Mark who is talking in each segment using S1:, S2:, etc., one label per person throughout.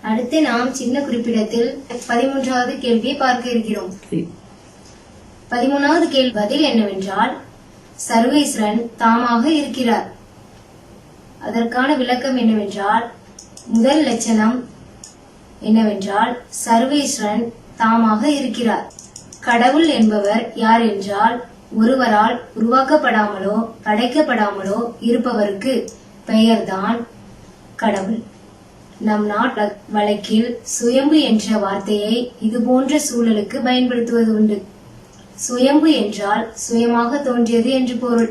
S1: அடுத்து நாம் சின்ன குறிப்பிடத்தில் 13வது கேள்வியை பார்க்க இருக்கிறோம். 13வது கேள்வி பதில் என்னவென்றால், சர்வேஸ்வரன் தாமாக இருக்கிறார். அதற்கான விளக்கம் என்னவென்றால், முதல் லட்சணம் என்னவென்றால், சர்வேஸ்வரன் தாமாக இருக்கிறார். கடவுள் என்பவர் யார் என்றால், ஒருவரால் உருவாக்கப்படாமலோ படைக்கப்படாமலோ இருப்பவருக்கு பெயர்தான் கடவுள். நம் நாட்டு வழக்கில் சுயம்பு என்ற வார்த்தையை இதுபோன்ற சூழலுக்கு பயன்படுத்துவது உண்டு. சுயம்பு என்றால் சுயமாக தோன்றியது என்று பொருள்.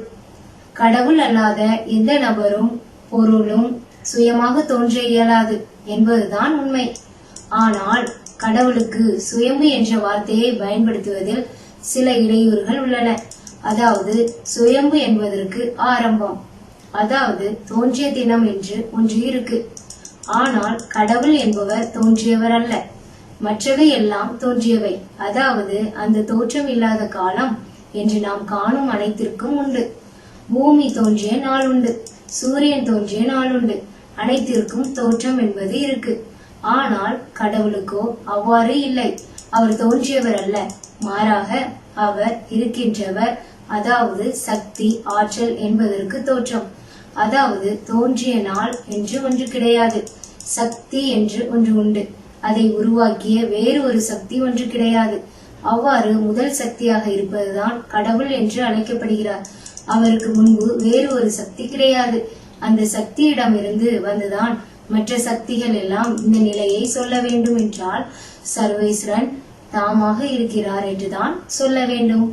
S1: கடவுள் அல்லாத எந்த நபரும் பொருளும் சுயமாக தோன்ற இயலாது என்பதுதான் உண்மை. ஆனால் கடவுளுக்கு சுயம்பு என்ற வார்த்தையை பயன்படுத்துவதில் சில இடையூறுகள் உள்ளன. அதாவது சுயம்பு என்பதற்கு ஆரம்பம், அதாவது தோன்றிய தினம் என்று ஒன்று இருக்கு. ஆனால் கடவுள் என்பவர் தோன்றியவர் அல்ல, மற்றவை எல்லாம் தோன்றியவை. அதாவது அந்த தோற்றம் இல்லாத காலம் என்று நாம் காணும் அனைத்திற்கும் உண்டு. பூமி தோன்றிய நாள் உண்டு, சூரியன் தோன்றிய நாள் உண்டு. அனைத்திற்கும் தோற்றம் என்பது இருக்கு. ஆனால் கடவுளுக்கோ அவ்வாறு இல்லை. அவர் தோன்றியவர் அல்ல, மாறாக அவர் இருக்கின்றவர். அதாவது சக்தி, ஆற்றல் என்பதற்கு தோற்றம். அதாவது தோன்றிய நாள் என்று ஒன்று கிடையாது, சக்தி என்று ஒன்று உண்டு. அதை உருவாக்கிய வேறு ஒரு சக்தி ஒன்று கிடையாது. அவ்வாறு முதல் சக்தியாக இருப்பதுதான் கடவுள் என்று அழைக்கப்படுகிறார். அவருக்கு முன்பு வேறு ஒரு சக்தி கிடையாது. அந்த சக்தியிடமிருந்து வந்துதான் மற்ற சக்திகள் எல்லாம் இந்த நிலையை சொல்ல வேண்டும் என்றால், சர்வேஸ்வரன் தாமாக இருக்கிறார் என்றுதான் சொல்ல வேண்டும்.